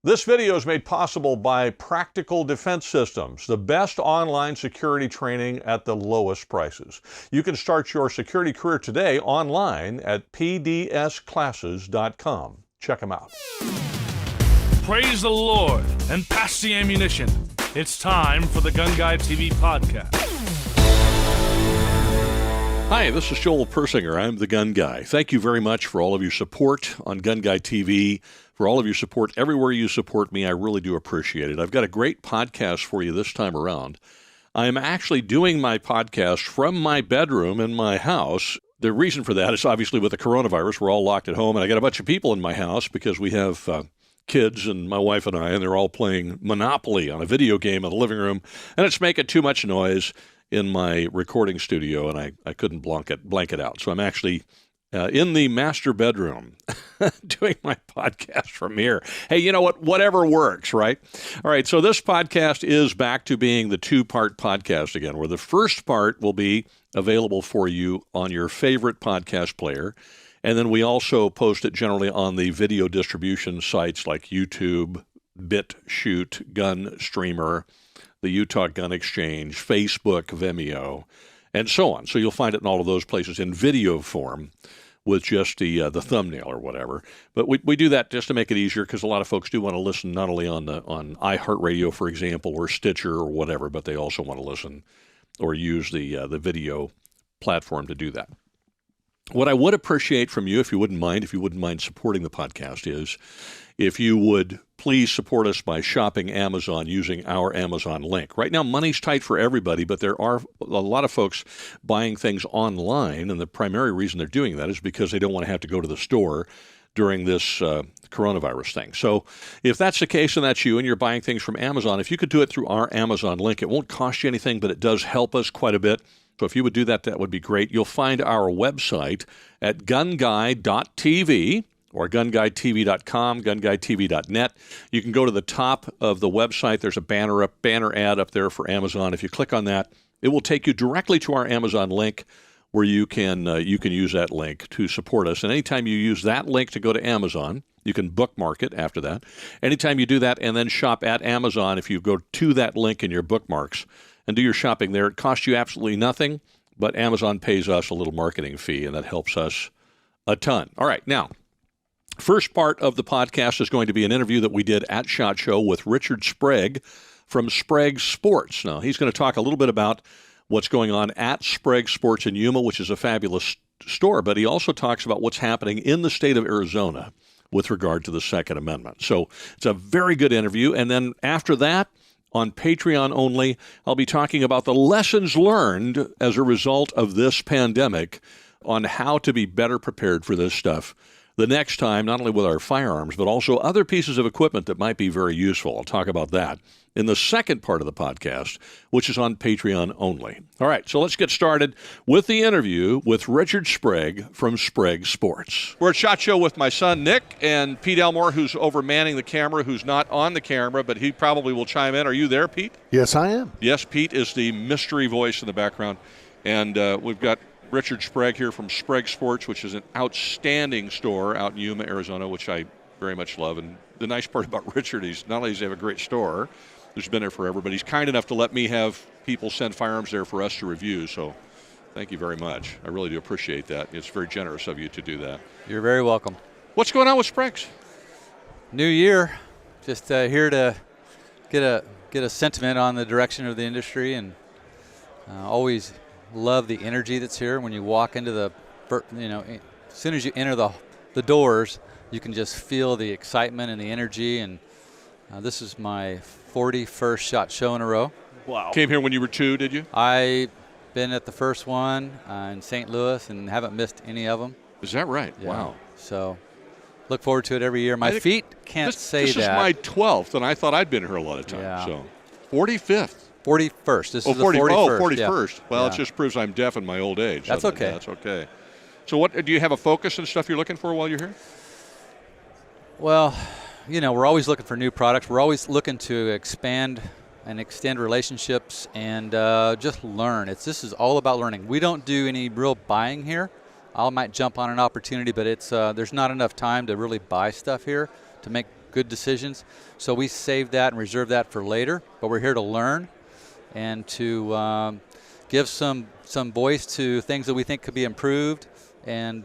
This video is made possible by Practical Defense Systems, the best online security training at the lowest prices. You can start your security career today online at pdsclasses.com. Check them out. Praise the Lord and pass the ammunition. It's time for the GunGuyTV podcast. Hi, this is Joel Persinger. I'm the Gun Guy. Thank you very much for all of your support on GunGuyTV, for all of your support everywhere you support me. I really do appreciate it. I've got a great podcast for you this time around. I am actually doing my podcast from my bedroom in my house. The reason for that is obviously with the coronavirus, we're all locked at home, and I got a bunch of people in my house because we have kids and my wife and I, and they're all playing Monopoly on a video game in the living room, and it's making too much noise in my recording studio, and I couldn't blank it out. So I'm actually in the master bedroom doing my podcast from here. Hey, you know what? Whatever works, right? All right, so this podcast is back to being the two-part podcast again, where the first part will be available for you on your favorite podcast player, and then we also post it generally on the video distribution sites like YouTube, BitChute, GunStreamer, the Utah Gun Exchange, Facebook, Vimeo, and so on. So you'll find it in all of those places in video form with just the thumbnail or whatever. But we do that just to make it easier because a lot of folks do want to listen not only on iHeartRadio, for example, or Stitcher or whatever, but they also want to listen or use the video platform to do that. What I would appreciate from you, if you wouldn't mind supporting the podcast, is if you would please support us by shopping Amazon using our Amazon link. Right now, money's tight for everybody, but there are a lot of folks buying things online, and the primary reason they're doing that is because they don't want to have to go to the store during this coronavirus thing. So if that's the case and that's you and you're buying things from Amazon, if you could do it through our Amazon link, it won't cost you anything, but it does help us quite a bit. So if you would do that, that would be great. You'll find our website at GunGuy.tv or GunGuyTV.com, GunGuyTV.net. You can go to the top of the website. There's a banner ad up there for Amazon. If you click on that, it will take you directly to our Amazon link where you can use that link to support us. And anytime you use that link to go to Amazon, you can bookmark it after that. Anytime you do that and then shop at Amazon, if you go to that link in your bookmarks and do your shopping there, it costs you absolutely nothing, but Amazon pays us a little marketing fee, and that helps us a ton. All right, now, first part of the podcast is going to be an interview that we did at SHOT Show with Richard Sprague from Sprague Sports. Now, he's going to talk a little bit about what's going on at Sprague Sports in Yuma, which is a fabulous store, but he also talks about what's happening in the state of Arizona with regard to the Second Amendment. So it's a very good interview, and then after that, on Patreon only, I'll be talking about the lessons learned as a result of this pandemic on how to be better prepared for this stuff the next time, not only with our firearms, but also other pieces of equipment that might be very useful. I'll talk about that in the second part of the podcast, which is on Patreon only. All right, so let's get started with the interview with Richard Sprague from Sprague Sports. We're at SHOT Show with my son, Nick, and Pete Elmore, who's over manning the camera, who's not on the camera, but he probably will chime in. Are you there, Pete? Yes, I am. Yes, Pete is the mystery voice in the background, and we've got Richard Sprague here from Sprague Sports, which is an outstanding store out in Yuma, Arizona, which I very much love. And the nice part about Richard is not only does he have a great store, who's been there forever, but he's kind enough to let me have people send firearms there for us to review. So thank you very much. I really do appreciate that. It's very generous of you to do that. You're very welcome. What's going on with Sprague's? New year, just here to get a sentiment on the direction of the industry, and always love the energy that's here. When you walk into the, as soon as you enter the doors, you can just feel the excitement and the energy. And this is my 41st SHOT Show in a row. Wow. Came here when you were 2, did you? I've been at the first one in St. Louis and haven't missed any of them. Is that right? Yeah. Wow. So look forward to it every year. My feet can't say that. This is my 12th, and I thought I'd been here a lot of times. Yeah. So 45th. 41st. This is the 41st. Oh, 41st. Yeah. Well, Yeah. It just proves I'm deaf in my old age. That's okay. That's okay. So what do you have a focus and stuff you're looking for while you're here? Well, we're always looking for new products. We're always looking to expand and extend relationships and just learn. This is all about learning. We don't do any real buying here. I might jump on an opportunity, but it's there's not enough time to really buy stuff here to make good decisions. So we save that and reserve that for later, but we're here to learn and to give some voice to things that we think could be improved, and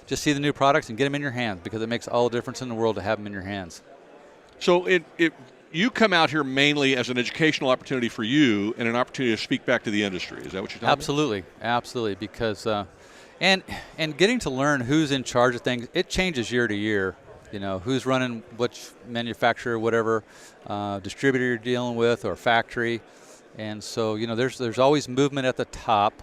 just see the new products and get them in your hands, because it makes all the difference in the world to have them in your hands. So you come out here mainly as an educational opportunity for you and an opportunity to speak back to the industry. Is that what you're talking Absolutely, absolutely. Because and getting to learn who's in charge of things, it changes year to year. You know, who's running which manufacturer, whatever distributor you're dealing with, or factory. And so, you know, there's always movement at the top,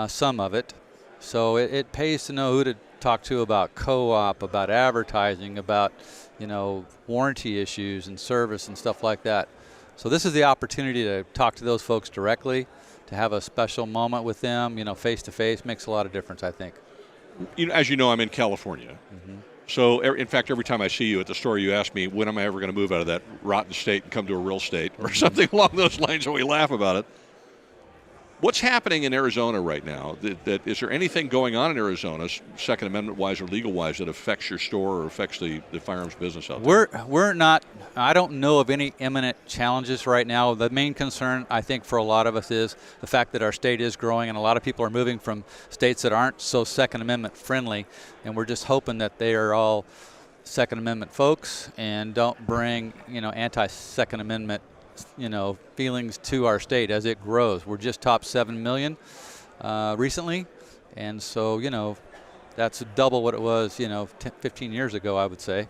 some of it. So it pays to know who to talk to about co-op, about advertising, about, you know, warranty issues and service and stuff like that. So this is the opportunity to talk to those folks directly, to have a special moment with them, you know, face to face, makes a lot of difference, I think. You know, as you know, I'm in California. Mm-hmm. So, in fact, every time I see you at the store, you ask me, when am I ever going to move out of that rotten state and come to a real state, or something along those lines, and we laugh about it. What's happening in Arizona right now? Is there anything going on in Arizona, Second Amendment-wise or legal-wise, that affects your store or affects the firearms business out there? We're not, I don't know of any imminent challenges right now. The main concern, I think, for a lot of us is the fact that our state is growing, and a lot of people are moving from states that aren't so Second Amendment friendly, and we're just hoping that they are all Second Amendment folks and don't bring, you know, anti-Second Amendment, you know, feelings to our state as it grows. We're just topped 7 million recently, and so, you know, that's double what it was, you know, 15 years ago, I would say.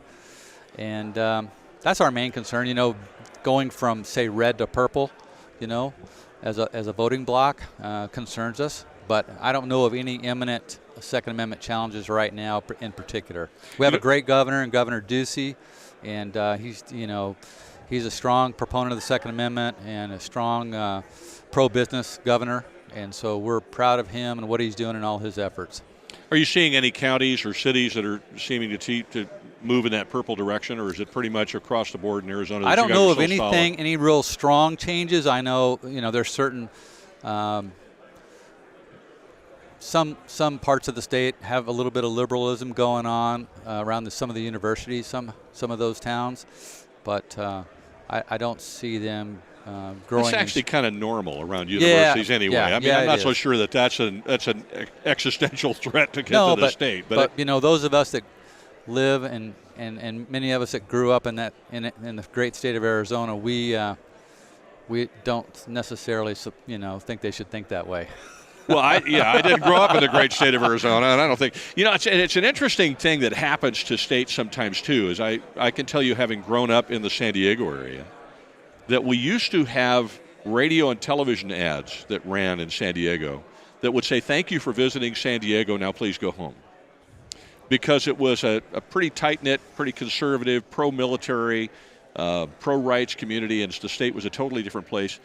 And that's our main concern, you know, going from, say, red to purple, you know, as a voting block concerns us. But I don't know of any imminent Second Amendment challenges right now in particular. We have a great governor, and Governor Ducey, and he's, you know, he's a strong proponent of the Second Amendment and a strong pro-business governor, and so we're proud of him and what he's doing in all his efforts. Are you seeing any counties or cities that are seeming to move in that purple direction, or is it pretty much across the board in Arizona? I don't know of anything, any real strong changes. I know, you know, there's certain some parts of the state have a little bit of liberalism going on around some of the universities, some of those towns, but I don't see them growing. It's actually kind of normal around universities anyway. Yeah, I mean, I'm not so sure that that's an existential threat to the state. But you know, those of us that live and many of us that grew up in the great state of Arizona, we don't necessarily, you know, think they should think that way. Well, I didn't grow up in the great state of Arizona, and I don't think, you know, it's an interesting thing that happens to states sometimes too. Is I can tell you, having grown up in the San Diego area, that we used to have radio and television ads that ran in San Diego that would say, "Thank you for visiting San Diego. Now please go home," because it was a pretty tight-knit, pretty conservative, pro-military, pro-rights community, and the state was a totally different place.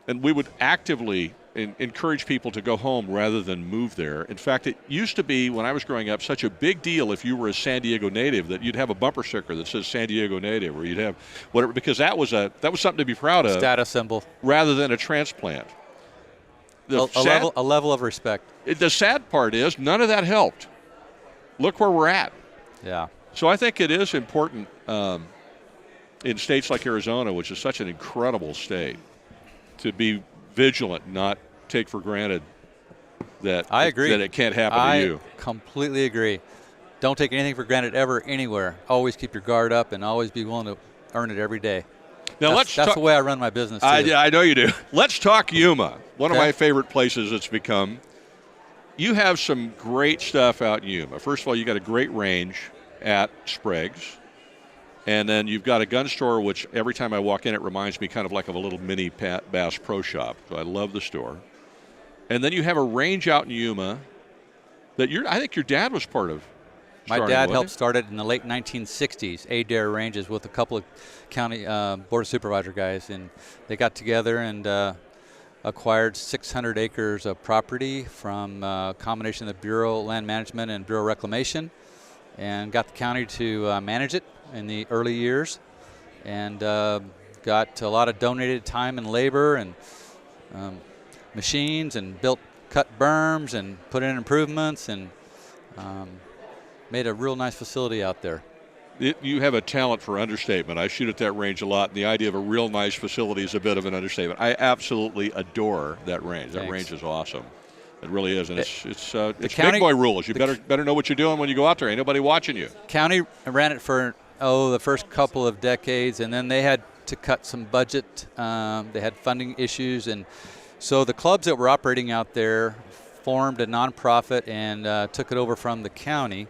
And we would actively encourage people to go home rather than move there. In fact, it used to be, when I was growing up, such a big deal if you were a San Diego native that you'd have a bumper sticker that says San Diego native, or you'd have whatever, because that was something to be proud of. Status symbol. Rather than a transplant. A level of respect. The sad part is none of that helped. Look where we're at. Yeah. So I think it is important in states like Arizona, which is such an incredible state, to be vigilant, not take for granted that I agree. that it can't happen to you. I completely agree. Don't take anything for granted ever, anywhere. Always keep your guard up and always be willing to earn it every day. Now that's the way I run my business too. I know you do. Let's talk Yuma, one of my favorite places it's become. You have some great stuff out in Yuma. First of all, you got a great range at Sprague's. And then you've got a gun store, which every time I walk in, it reminds me kind of like of a little mini Bass Pro Shop. So I love the store. And then you have a range out in Yuma that I think your dad was part of. My dad helped start it in the late 1960s, Adair Ranges, with a couple of county board of supervisor guys. And they got together and acquired 600 acres of property from a combination of the Bureau of Land Management and Bureau of Reclamation, and got the county to manage it in the early years, and got a lot of donated time and labor and machines, and cut berms and put in improvements, and made a real nice facility out there. You have a talent for understatement. I shoot at that range a lot, and the idea of a real nice facility is a bit of an understatement. I absolutely adore that range. That range is awesome. It really is, and it's county, big boy rules. You better know what you're doing when you go out there. Ain't nobody watching you. County ran it for the first couple of decades, and then they had to cut some budget. They had funding issues, and so the clubs that were operating out there formed a nonprofit and took it over from the county.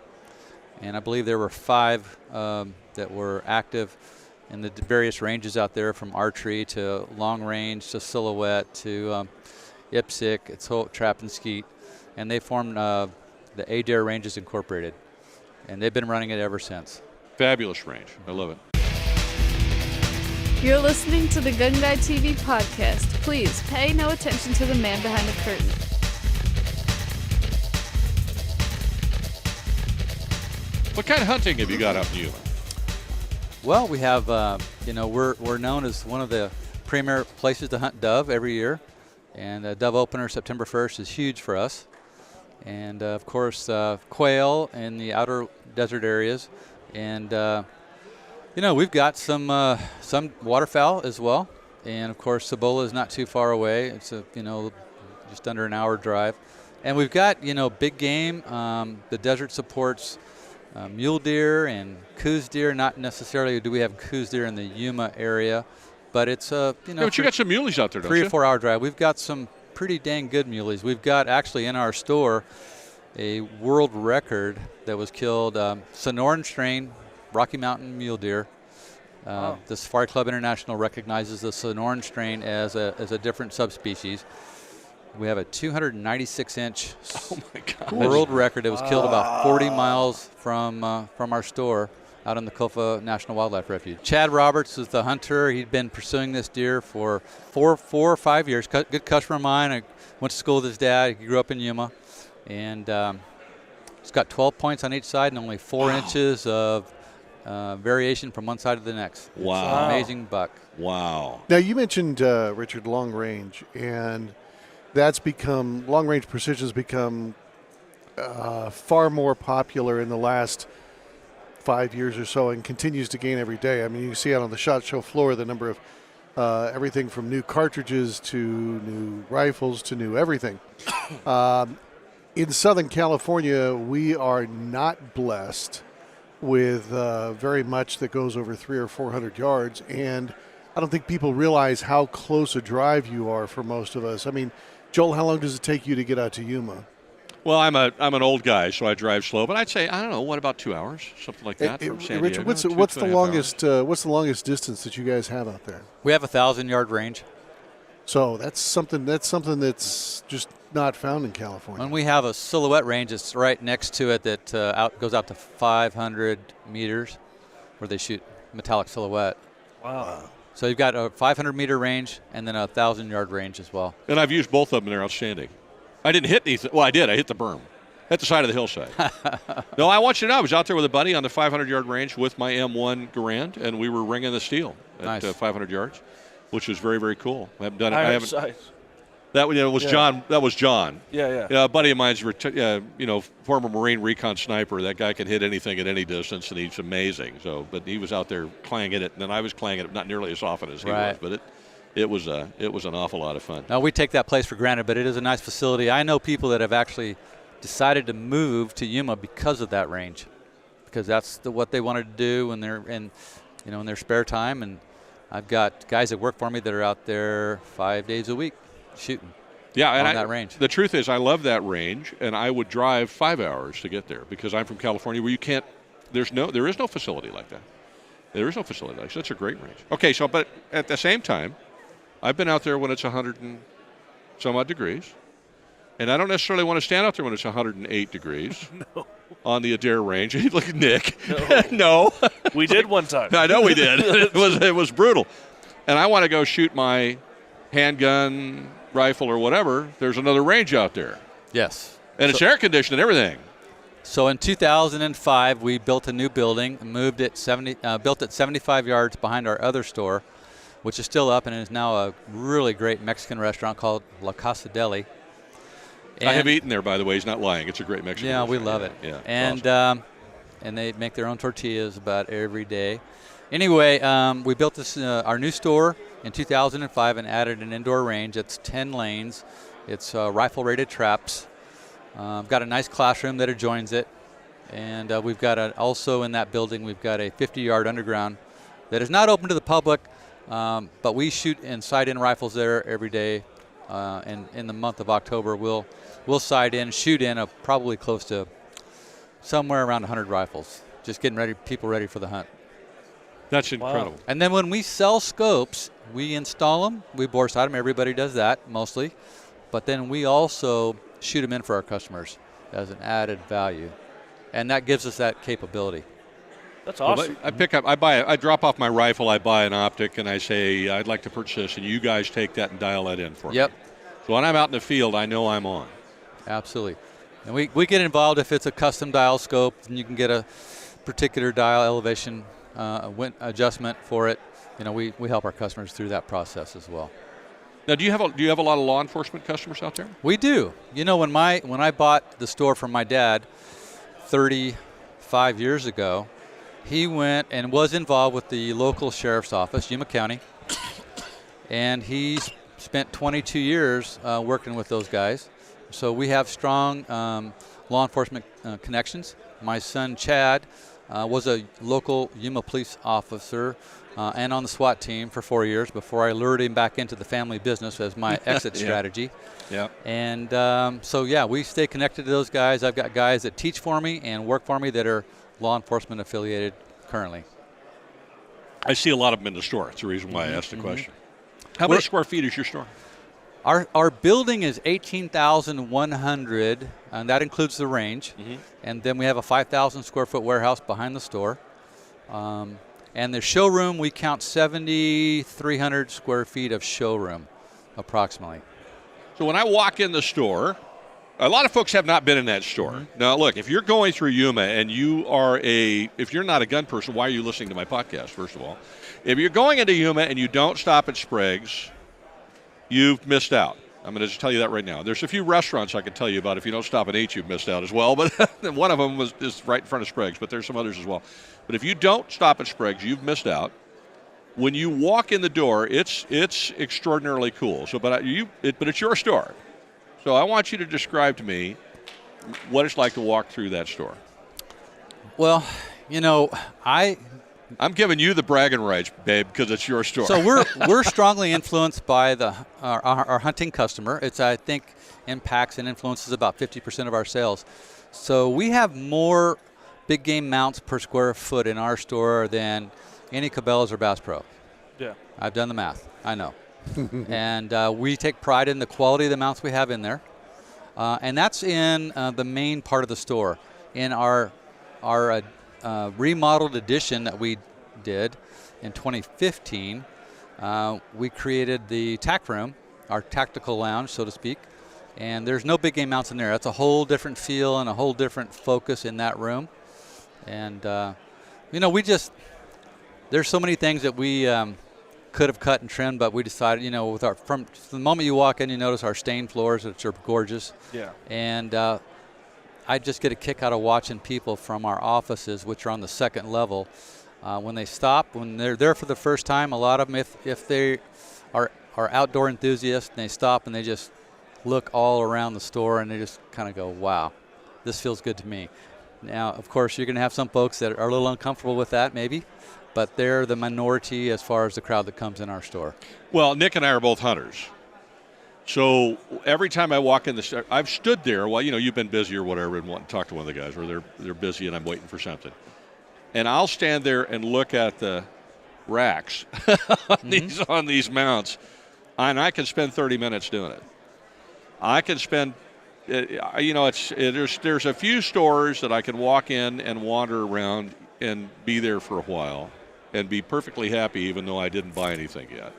And I believe there were 5 that were active in the various ranges out there, from archery to long range to silhouette to IPSC, it's whole trap and skeet. And they formed the Adair Ranges Incorporated. And they've been running it ever since. Fabulous range. I love it. You're listening to the GunGuyTV podcast. Please pay no attention to the man behind the curtain. What kind of hunting have you got up in Yuma? Well, we have, we're known as one of the premier places to hunt dove every year. And dove opener September 1st is huge for us. And, of course, quail in the outer desert areas. And, we've got some waterfowl as well. And, of course, Cibola is not too far away. It's, just under an hour drive. And we've got, big game. The desert supports mule deer and coos deer. Not necessarily do we have coos deer in the Yuma area, but it's but you got some muleys out there, don't you? 3 or 4 hour drive. We've got some pretty dang good muleys. We've got actually in our store a world record that was killed, Sonoran strain Rocky Mountain mule deer. The Safari Club International recognizes the Sonoran strain as a different subspecies. We have a 296-inch world record. It was killed about 40 miles from our store out in the Kofa National Wildlife Refuge. Chad Roberts is the hunter. He'd been pursuing this deer for 4 or 5 years. Good customer of mine. I went to school with his dad. He grew up in Yuma. And he's got 12 points on each side and only 4 inches of variation from one side to the next. Wow. It's an amazing buck. Wow. Now, you mentioned, Richard, long range, and that's become, long range precision's become far more popular in the last 5 years or so and continues to gain every day. I mean, you see out on the SHOT Show floor the number of everything from new cartridges to new rifles to new everything. In Southern California, we are not blessed with very much that goes over 300 or 400 yards, and I don't think people realize how close a drive you are for most of us. I mean, Joel, how long does it take you to get out to Yuma? Well, I'm an old guy, so I drive slow. But I'd say, I don't know, what, about 2 hours, something like that from San Richard, Diego? what's the longest distance that you guys have out there? We have a 1,000-yard range. So that's something that's just not found in California. And we have a silhouette range that's right next to it that goes out to 500 meters, where they shoot metallic silhouette. Wow. So you've got a 500-meter range and then a 1,000-yard range as well. And I've used both of them, and they're outstanding. I didn't hit anything. Well, I did. I hit the berm at the side of the hillside. No, I want you to know, I was out there with a buddy on the 500-yard range with my M1 Garand, and we were ringing the steel at 500 yards, which was very, very cool. I haven't done it. That was John. That was John. Yeah. A buddy of mine's, former Marine recon sniper. That guy can hit anything at any distance, and he's amazing. So, but he was out there clanging it, and then I was clanging it not nearly as often as he was, but it was an awful lot of fun. Now, we take that place for granted, but it is a nice facility. I know people that have actually decided to move to Yuma because of that range, because that's what they wanted to do when they're in their spare time. And I've got guys that work for me that are out there 5 days a week shooting. Yeah, and on that range. The truth is, I love that range, and I would drive 5 hours to get there because I'm from California, where you can't. There is no facility like that. There is no facility like that. That's a great range. Okay, so but at the same time, I've been out there when it's 100 and some odd degrees, and I don't necessarily want to stand out there when it's 108 degrees on the Adair range. Look at Nick. No. We did one time. I know we did. It was brutal. And I want to go shoot my handgun, rifle, or whatever. There's another range out there. Yes. And it's air conditioned and everything. So in 2005, we built a new building, built it 75 yards behind our other store, which is still up and is now a really great Mexican restaurant called La Casa Deli. I have eaten there, by the way. He's not lying. It's a great Mexican restaurant. We love it. Yeah, and awesome. and they make their own tortillas about every day. Anyway, we built this our new store in 2005 and added an indoor range. It's 10 lanes. It's rifle-rated traps. Got a nice classroom that adjoins it, and we've got also in that building we've got a 50-yard underground that is not open to the public, but we shoot and sight in rifles there every day. And in the month of October, we'll sight in, shoot in probably close to somewhere around 100 rifles. Just getting people ready for the hunt. That's incredible. Wow. And then when we sell scopes, we install them, we bore sight them. Everybody does that mostly, but then we also shoot them in for our customers as an added value, and that gives us that capability. That's awesome. Well, I drop off my rifle, I buy an optic, and I say I'd like to purchase this, and you guys take that and dial that in for me. Yep. So when I'm out in the field, I know I'm on. Absolutely. And we get involved if it's a custom dial scope, and you can get a particular dial elevation adjustment for it. We help our customers through that process as well. Now, do you have a lot of law enforcement customers out there? We do. When I bought the store from my dad 35 years ago, he went and was involved with the local sheriff's office, Yuma County, and he spent 22 years working with those guys. So we have strong law enforcement connections. My son Chad was a local Yuma police officer and on the SWAT team for 4 years before I lured him back into the family business as my exit strategy. Yeah. And we stay connected to those guys. I've got guys that teach for me and work for me that are law enforcement affiliated currently. I see a lot of them in the store. That's the reason why I asked the question. How many square feet is your store? Our building is 18,100, and that includes the range. And then we have a 5,000 square foot warehouse behind the store. And the showroom, we count 7,300 square feet of showroom, approximately. So when I walk in the store, a lot of folks have not been in that store. Now, look, if you're going through Yuma and if you're not a gun person, why are you listening to my podcast, first of all? If you're going into Yuma and you don't stop at Sprague's, you've missed out. I'm going to just tell you that right now. There's a few restaurants I could tell you about. If you don't stop and eat, you've missed out as well. But one of them is right in front of Sprague's, but there's some others as well. But if you don't stop at Sprague's, you've missed out. When you walk in the door, it's extraordinarily cool. So, but it's your store. So I want you to describe to me what it's like to walk through that store. Well, I'm giving you the bragging rights, babe, because it's your store. So we're strongly influenced by our hunting customer. It's, I think, impacts and influences about 50% of our sales. So we have more big game mounts per square foot in our store than any Cabela's or Bass Pro. Yeah. I've done the math. I know. And we take pride in the quality of the mounts we have in there. And that's in the main part of the store. In our remodeled edition that we did in 2015, we created the TAC room, our tactical lounge, so to speak. And there's no big game mounts in there. That's a whole different feel and a whole different focus in that room. And, there's so many things that we could have cut and trimmed, but we decided, from the moment you walk in, you notice our stained floors, which are gorgeous. Yeah. And I just get a kick out of watching people from our offices, which are on the second level, when they stop, when they're there for the first time. A lot of them, if they are outdoor enthusiasts, and they stop and they just look all around the store and they just kind of go, wow, this feels good to me. Now, of course, you're going to have some folks that are a little uncomfortable with that, maybe, but they're the minority as far as the crowd that comes in our store. Well, Nick and I are both hunters. So every time I walk in the store, I've stood there while, you've been busy or whatever and want to talk to one of the guys, or they're busy and I'm waiting for something. And I'll stand there and look at the racks on these mounts, and I can spend 30 minutes doing it. I can spend, there's a few stores that I can walk in and wander around and be there for a while and be perfectly happy even though I didn't buy anything yet.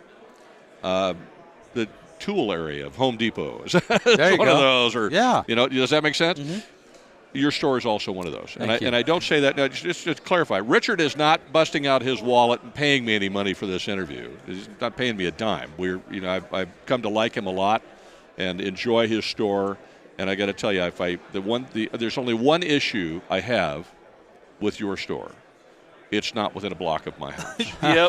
The tool area of Home Depot is one of those. Or, does that make sense? Mm-hmm. Your store is also one of those. And I don't say that. No, just to clarify, Richard is not busting out his wallet and paying me any money for this interview. He's not paying me a dime. I've come to like him a lot and enjoy his store. And I got to tell you, there's only one issue I have with your store. It's not within a block of my house. Yep.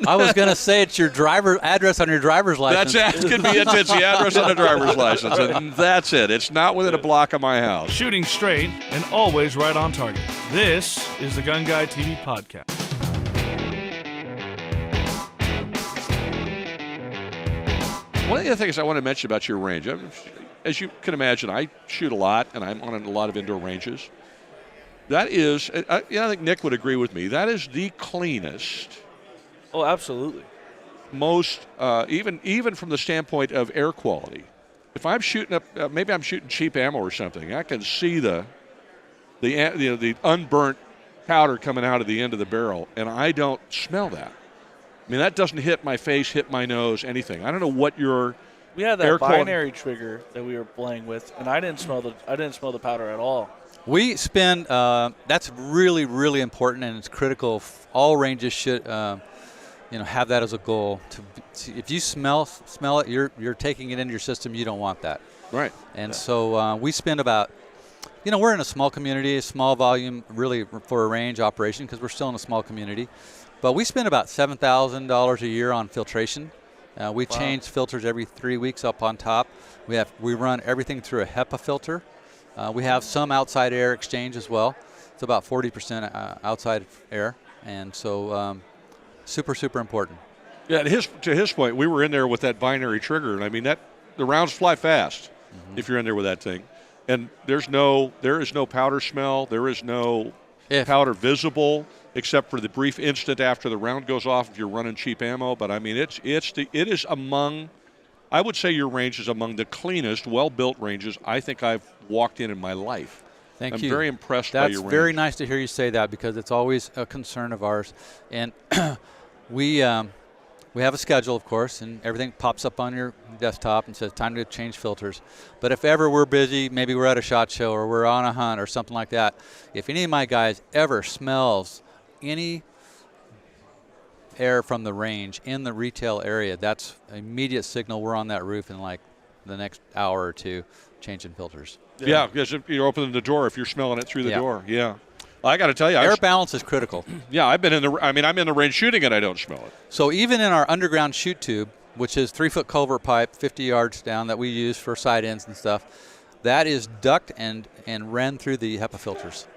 I was going to say it's your driver address on your driver's license. That's it. It's the address on the driver's license, and that's it. It's not within a block of my house. Shooting straight and always right on target. This is the GunGuyTV podcast. One of the things I want to mention about your range, as you can imagine, I shoot a lot, and I'm on a lot of indoor ranges. That is, I think Nick would agree with me, that is the cleanest, Oh, absolutely. most, even from the standpoint of air quality. If I'm shooting up, maybe I'm shooting cheap ammo or something, I can see the unburnt powder coming out of the end of the barrel, and I don't smell that. I mean, that doesn't hit my face, hit my nose, anything. I don't know what your We had air that quality- binary trigger that we were playing with, and I didn't smell the powder at all. We spend, that's really, really important, and it's critical. All ranges should, have that as a goal. If you smell it, you're taking it into your system. You don't want that. right. And so we spend about, we're in a small community, a small volume really for a range operation because we're still in a small community. But we spend about $7,000 a year on filtration. We change filters every 3 weeks up on top. We run everything through a HEPA filter. We have some outside air exchange as well. It's about 40% outside air, and so super, super important. Yeah, to his point, we were in there with that binary trigger, and I mean the rounds fly fast if you're in there with that thing, and there is no powder smell, there is no powder visible except for the brief instant after the round goes off if you're running cheap ammo. But I mean, it is among, I would say your range is among the cleanest, well-built ranges I think I've walked in my life. Thank I'm you. very impressed by your range. That's very nice to hear you say that because it's always a concern of ours. And we have a schedule, of course, and everything pops up on your desktop and says time to change filters. But if ever we're busy, maybe we're at a SHOT Show or we're on a hunt or something like that, if any of my guys ever smells any air from the range in the retail area, that's an immediate signal we're on that roof in like the next hour or two changing filters. Yeah, because if you're opening the door if you're smelling it through the door. Yeah. I got to tell you, air balance is critical. Yeah, I'm in the range shooting it, I don't smell it. So even in our underground shoot tube, which is 3-foot culvert pipe, 50 yards down that we use for side ends and stuff, that is ducked and ran through the HEPA filters.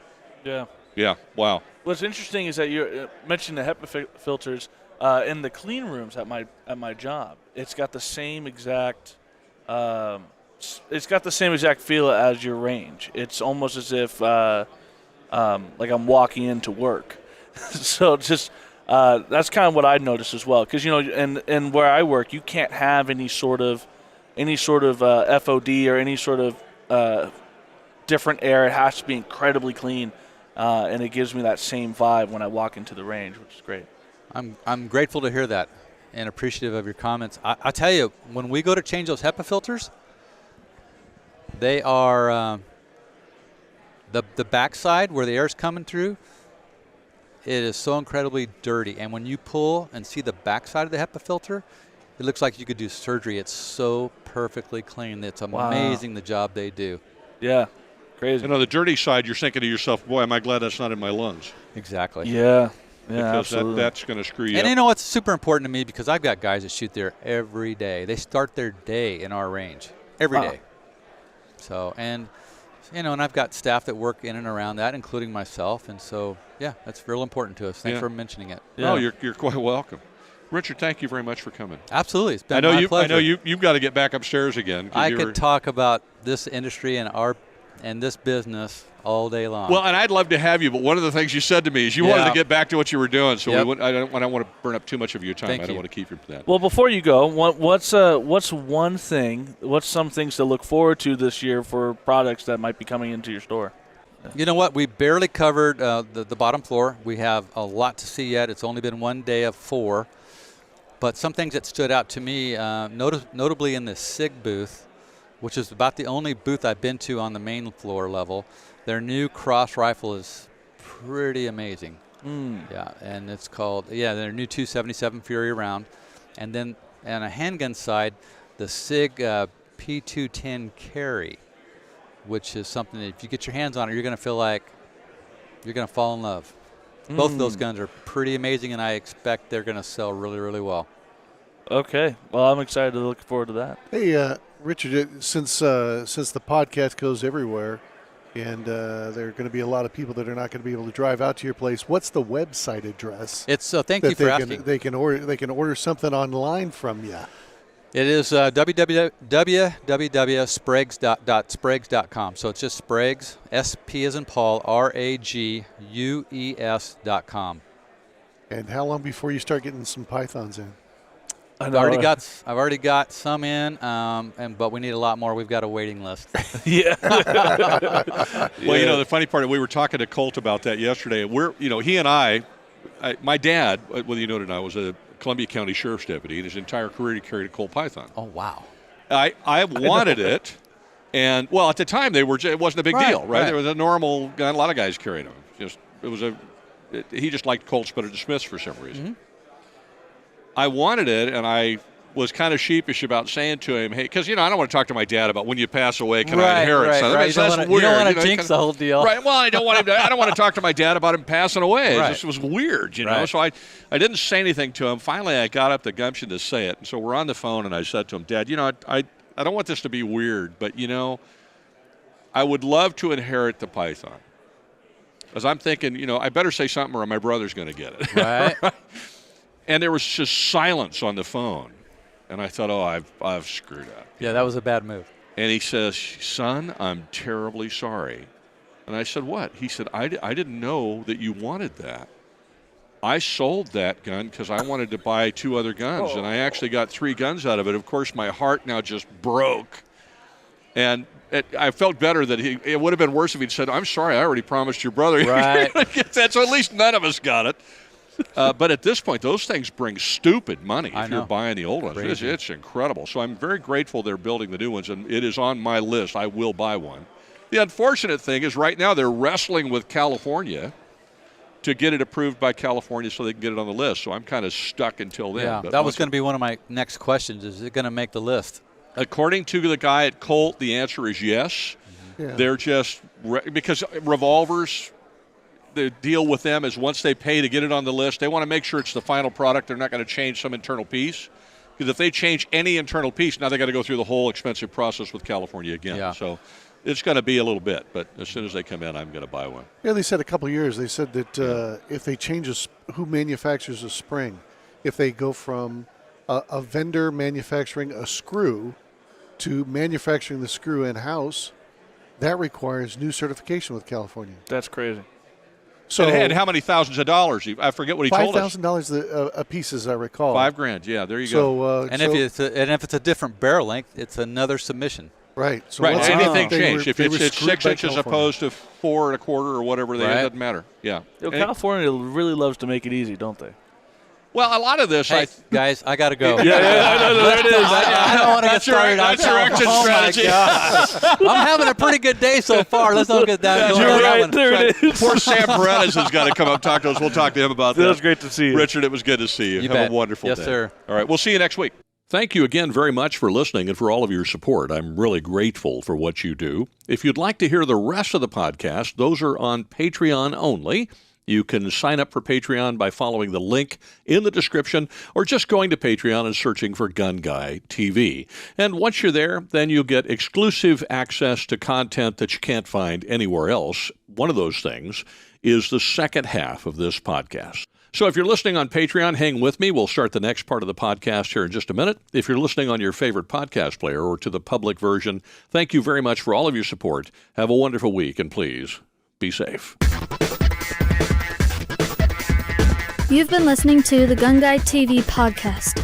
Yeah. Yeah, wow. What's interesting is that you mentioned the HEPA filters in the clean rooms at my job. It's got the same exact feel as your range. It's almost as if like I'm walking into work. So just that's kind of what I noticed as well. Because and where I work, you can't have any sort of FOD or any sort of different air. It has to be incredibly clean. And it gives me that same vibe when I walk into the range, which is great. I'm grateful to hear that and appreciative of your comments. I tell you, when we go to change those HEPA filters, they are the backside where the air's coming through. It is so incredibly dirty, and when you pull and see the backside of the HEPA filter, it looks like you could do surgery. It's so perfectly clean. It's amazing the job they do. Yeah. Crazy. And on the dirty side, you're thinking to yourself, boy, am I glad that's not in my lungs. Exactly. Yeah. Because absolutely. that's going to screw you And up. it's super important to me because I've got guys that shoot there every day. They start their day in our range every day. So, and I've got staff that work in and around that, including myself. And so, yeah, that's real important to us. Thanks for mentioning it. Yeah. Oh, you're quite welcome. Richard, thank you very much for coming. Absolutely. It's been my pleasure. I know you've got to get back upstairs again. I could talk about this industry and this business all day long. Well, and I'd love to have you, but one of the things you said to me is you wanted to get back to what you were doing, so I don't want to burn up too much of your time. I don't want to keep you for that. Well, before you go, what's some things to look forward to this year for products that might be coming into your store? You know what? We barely covered the bottom floor. We have a lot to see yet. It's only been one day of 4. But some things that stood out to me, notably in the SIG booth, which is about the only booth I've been to on the main floor level. Their new cross rifle is pretty amazing. Yeah, and it's called, their new 277 Fury round. And then on a handgun side, the SIG P210 Carry, which is something that if you get your hands on it, you're going to feel like you're going to fall in love. Both of those guns are pretty amazing, and I expect they're going to sell really, really well. Okay. Well, I'm excited to look forward to that. Hey, Richard, since the podcast goes everywhere, and there are going to be a lot of people that are not going to be able to drive out to your place, what's the website address? It's thank you for asking. They can order something online from you. It is www.spragues.com. So it's just Spragues, S-P as in Paul, RAGUES.com. And how long before you start getting some pythons in? I've already got some in, but we need a lot more. We've got a waiting list. Yeah. Well, the funny part, we were talking to Colt about that yesterday. He and I, my dad, whether you know it or not, was a Columbia County Sheriff's deputy. In his entire career, he carried a Colt Python. Oh, wow. I wanted it, and at the time it wasn't a big deal, right? There was a normal gun. A lot of guys carried them. He just liked Colts better than Smiths for some reason. Mm-hmm. I wanted it, and I was kind of sheepish about saying to him, hey, because, I don't want to talk to my dad about when you pass away, can I inherit something? Right. That's weird. You don't want to jinx the whole deal. Right. Well, I don't want to talk to my dad about him passing away. Right. It just was weird, Right. So I didn't say anything to him. Finally, I got up the gumption to say it. And so we're on the phone, and I said to him, Dad, I don't want this to be weird, but, I would love to inherit the Python. Because I'm thinking, I better say something or my brother's going to get it. Right. And there was just silence on the phone. And I thought, I've screwed up. Yeah, that was a bad move. And he says, son, I'm terribly sorry. And I said, what? He said, I didn't know that you wanted that. I sold that gun because I wanted to buy 2 other guns, and I actually got 3 guns out of it. Of course, my heart now just broke. And I felt better that it would have been worse if he'd said, I'm sorry, I already promised your brother. Right. So at least none of us got it. But at this point, those things bring stupid money if you're buying the old ones. It's incredible. So I'm very grateful they're building the new ones, and it is on my list. I will buy one. The unfortunate thing is right now they're wrestling with California to get it approved by California so they can get it on the list. So I'm kind of stuck until then. Yeah, But that was going to be one of my next questions. Is it going to make the list? According to the guy at Colt, the answer is yes. Yeah. They're just because revolvers, the deal with them is once they pay to get it on the list, they want to make sure it's the final product. They're not going to change some internal piece. Because if they change any internal piece, now they got to go through the whole expensive process with California again. Yeah. So it's going to be a little bit, but as soon as they come in, I'm going to buy one. Yeah, they said a couple of years. They said that if they change who manufactures a spring, if they go from a vendor manufacturing a screw to manufacturing the screw in-house, that requires new certification with California. That's crazy. So and how many thousands of dollars? I forget what he told us. $5,000 a piece, as I recall. $5,000. Yeah, there you go. If it's a different barrel length, it's another submission. Right. So right. Anything changed. If it's 6 inches California. opposed to 4 1/4 or whatever, it doesn't matter. Yeah. California really loves to make it easy, don't they? Well, a lot of this, Hey, guys, I got to go. Yeah, there it is. I don't want to get started. That's your exit strategy. I'm having a pretty good day so far. Let's not get that. You're right. There it is. Poor Sam Paredes has got to come up and talk to us. We'll talk to him about that. It was great to see you. Richard, it was good to see you. You Have bet. a wonderful day. Yes, sir. All right, we'll see you next week. Thank you again very much for listening and for all of your support. I'm really grateful for what you do. If you'd like to hear the rest of the podcast, those are on Patreon only. You can sign up for Patreon by following the link in the description or just going to Patreon and searching for GunGuyTV. And once you're there, then you'll get exclusive access to content that you can't find anywhere else. One of those things is the second half of this podcast. So if you're listening on Patreon, hang with me. We'll start the next part of the podcast here in just a minute. If you're listening on your favorite podcast player or to the public version, thank you very much for all of your support. Have a wonderful week, and please be safe. You've been listening to the GunGuy TV podcast.